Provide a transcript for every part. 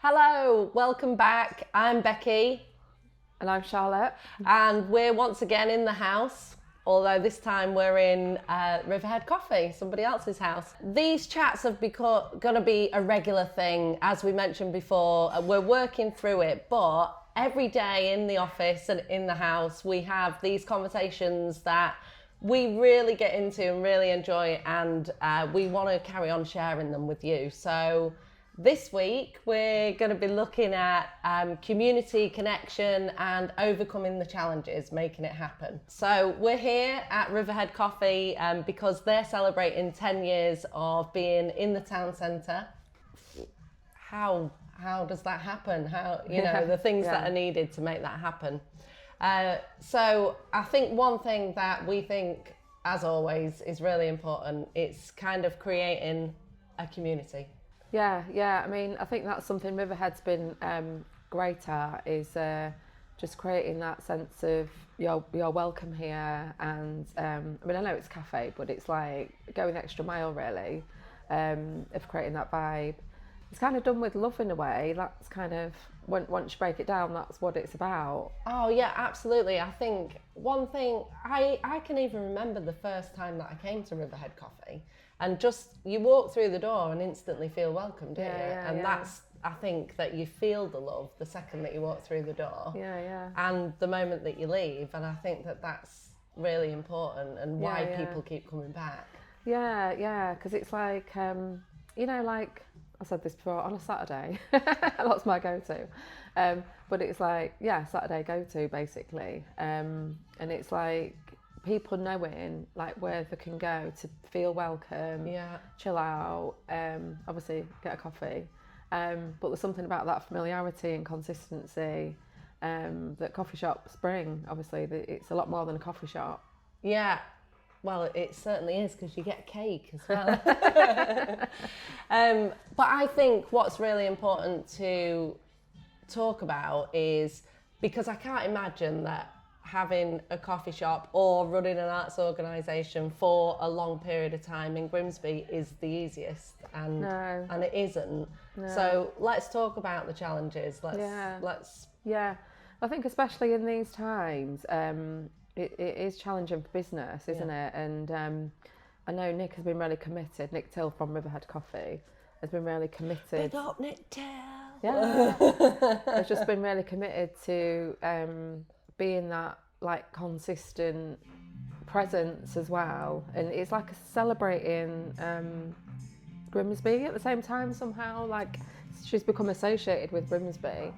Hello, welcome back. I'm Becky. And I'm Charlotte. And we're once again in the house, although this time we're in Riverhead Coffee, somebody else's house. These chats have going to be a regular thing, as we mentioned before. We're working through it, but every day in the office and in the house, we have these conversations that we really get into and really enjoy, and we want to carry on sharing them with you. So this week, we're going to be looking at community connection and overcoming the challenges, making it happen. So we're here at Riverhead Coffee because they're celebrating 10 years of being in the town centre. How does that happen? The things that are needed to make that happen. So I think one thing that we think, as always, is really important. It's kind of creating a community. Yeah. I mean, I think that's something Riverhead's been great at, is just creating that sense of you're welcome here. And I mean, I know it's a cafe, but it's like going the extra mile, really, of creating that vibe. It's kind of done with love in a way. That's kind of, once you break it down, that's what it's about. Oh yeah, absolutely. I think one thing, I can even remember the first time that I came to Riverhead Coffee, and just you walk through the door and instantly feel welcome, don't you? That's, I think that you feel the love the second that you walk through the door. Yeah. And the moment that you leave, and I think that that's really important, and why people keep coming back. Yeah, because it's like, like I said this before, on a Saturday, that's my go-to. But it's like, Saturday go-to, basically. And it's like people knowing like where they can go to feel welcome, chill out, obviously get a coffee. But there's something about that familiarity and consistency that coffee shops bring. Obviously, it's a lot more than a coffee shop. Yeah. Well, it certainly is, because you get cake as well. But I think what's really important to talk about is, because I can't imagine that having a coffee shop or running an arts organisation for a long period of time in Grimsby is the easiest, and it isn't. No. So let's talk about the challenges. Let's. Yeah, I think especially in these times, it is challenging for business, isn't it? And I know Nick has been really committed. Nick Till from Riverhead Coffee has been really committed. Big up Nick Till. Yeah, has just been really committed to being that like consistent presence as well. And it's like celebrating Grimsby at the same time somehow. Like she's become associated with Grimsby.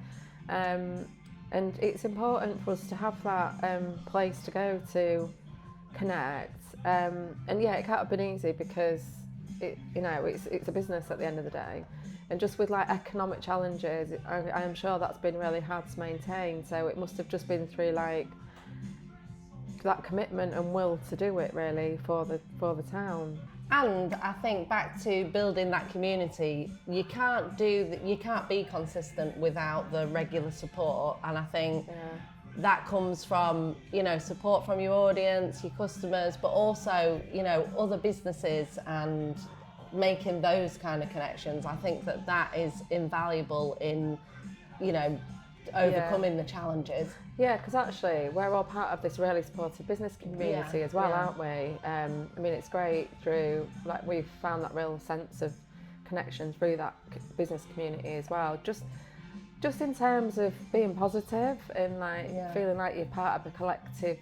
And it's important for us to have that place to go to connect. And it can't have been easy, because it's a business at the end of the day. And just with like economic challenges, I am sure that's been really hard to maintain. So it must have just been through like that commitment and will to do it, really, for the town. And I think back to building that community, you can't be consistent without the regular support. And I think that comes from, support from your audience, your customers, but also, other businesses, and making those kind of connections. I think that is invaluable in, overcoming the challenges. Yeah, because actually we're all part of this really supportive business community as well, aren't we? I mean, it's great through, like, we've found that real sense of connection through that business community as well. Just in terms of being positive and like feeling like you're part of a collective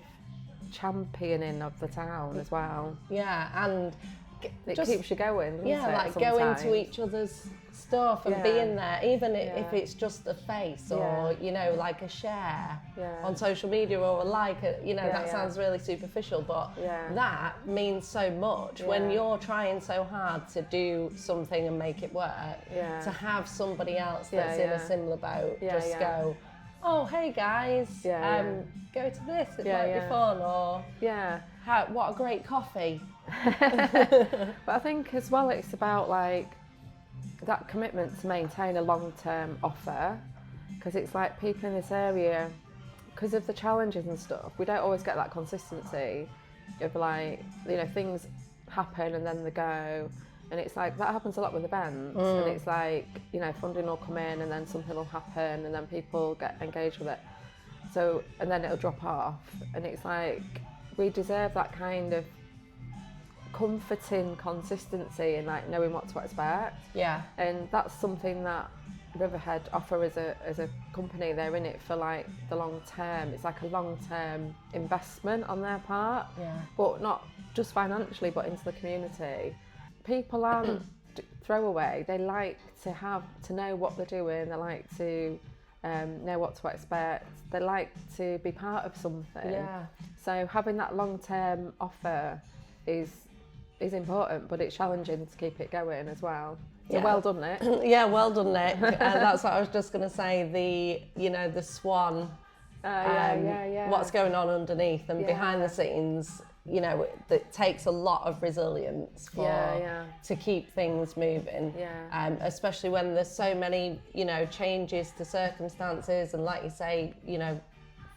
championing of the town as well. Yeah, and it keeps you going, doesn't it, like sometimes? going to each other's stuff and being there, even if it's just a face or like a share on social media or a like, that sounds really superficial, but that means so much when you're trying so hard to do something and make it work. To have somebody else that's in a similar boat go, oh hey guys, go to this, it might be fun, or what a great coffee. But I think as well it's about like that commitment to maintain a long-term offer, because it's like people in this area, because of the challenges and stuff, we don't always get that consistency of like, things happen and then they go, And it's like, that happens a lot with events, and it's like, you know, funding will come in and then something will happen and then people get engaged with it. So, and then it'll drop off, and it's like, we deserve that kind of comforting consistency and like knowing what to expect. Yeah. And that's something that Riverhead offer as a company. They're in it for like the long term. It's like a long term investment on their part, but not just financially, but into the community. People aren't throwaway. They like to know what they're doing. They like to know what to expect. They like to be part of something. Yeah. So having that long term offer is important, but it's challenging to keep it going as well. So well done, Nick. Yeah, well done, Nick. That's what I was just going to say. The swan. What's going on underneath and behind the scenes. You know, it takes a lot of resilience to keep things moving. Especially when there's so many, changes to circumstances, and like you say,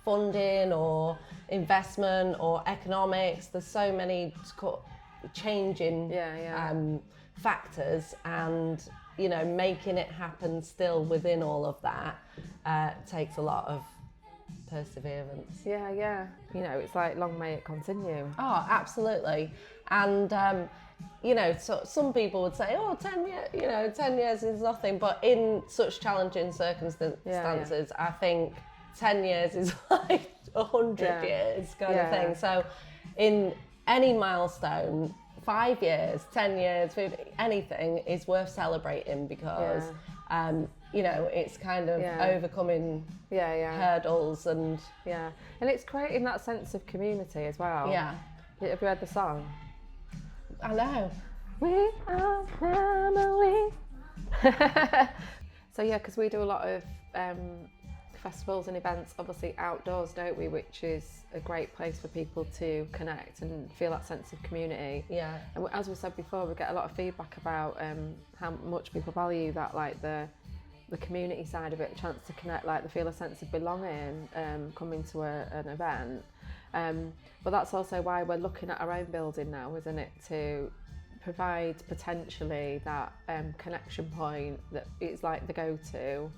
funding or investment or economics. There's so many changing factors, and making it happen still within all of that takes a lot of perseverance. It's like, long may it continue. Oh, absolutely. And so some people would say, 10 years 10 years is nothing, but in such challenging circumstances, I think 10 years is like 100 years kind of thing. So in any milestone, 5 years, 10 years, 50, anything is worth celebrating, because it's kind of overcoming hurdles and it's creating that sense of community as well. Have you heard the song? I know. We are family. So because we do a lot of festivals and events, obviously outdoors, don't we, which is a great place for people to connect and feel that sense of community. And as we said before, we get a lot of feedback about how much people value that, like the community side of it, a chance to connect, like they feel a sense of belonging coming to an event. But that's also why we're looking at our own building now, isn't it, to provide potentially that connection point that it's like the go-to,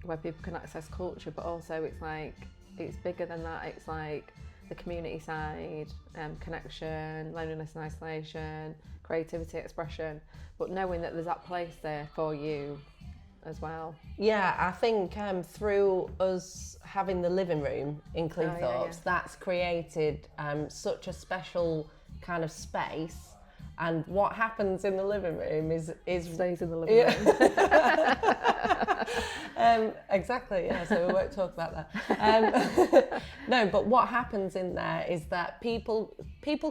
where people can access culture, but also it's like, it's bigger than that. It's like the community side, connection, loneliness and isolation, creativity, expression, but knowing that there's that place there for you as well. I think through us having the living room in Cleethorpes, that's created such a special kind of space. And what happens in the living room is stays in the living room. Exactly, so we won't talk about that. No, but what happens in there is that people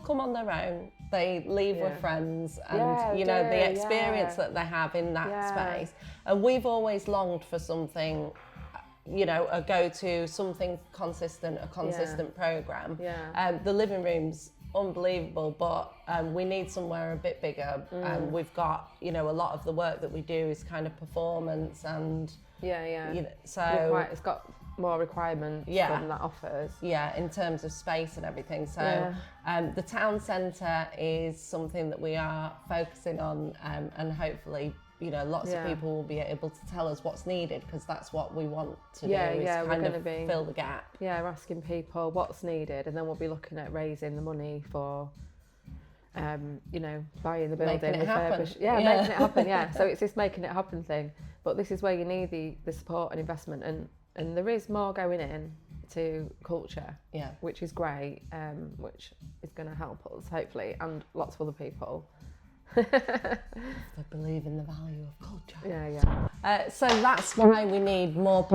come on their own, they leave with friends, and the experience that they have in that space. And we've always longed for something, a go-to, something consistent, a consistent programme. The living room's unbelievable, but we need somewhere a bit bigger. We've got, a lot of the work that we do is kind of performance, and so it's got more requirements than that offers. In terms of space and everything. So the town centre is something that we are focusing on, and hopefully lots of people will be able to tell us what's needed, because that's what we want to do, is kind of fill the gap. We're asking people what's needed, and then we'll be looking at raising the money for buying the building, making it happen. making it happen. So it's this making it happen thing, but this is where you need the support and investment, and there is more going in to culture, which is great, which is going to help us hopefully, and lots of other people. They believe in the value of culture. So that's why we need more.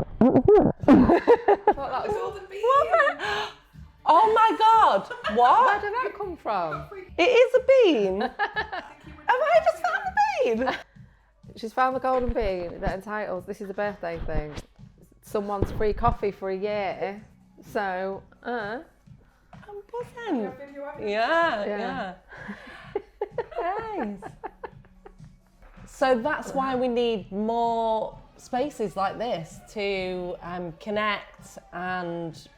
Oh my God! What? Where did that come from? It is a bean. Have I just found the bean? She's found the golden bean that entitles, this is a birthday thing, someone's free coffee for a year. So, I'm buzzing. Yeah. Nice. So that's why we need more spaces like this to connect and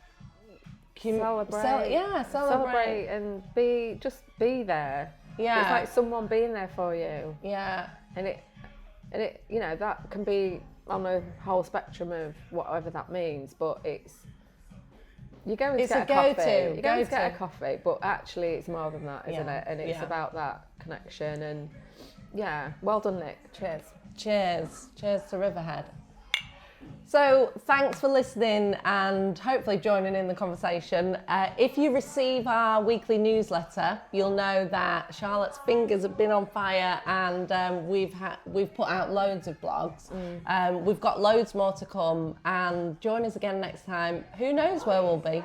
celebrate celebrate and be there. Yeah. It's like someone being there for you. Yeah. And it, you know, that can be on a whole spectrum of whatever that means, but you're going to get a coffee. You're going to get a coffee, but actually it's more than that, isn't it? And it's about that connection. And yeah, well done, Nick. Cheers. Cheers. Cheers to Riverhead. So thanks for listening and hopefully joining in the conversation. If you receive our weekly newsletter, you'll know that Charlotte's fingers have been on fire, and we've put out loads of blogs. We've got loads more to come, and join us again next time. Who knows where we'll be?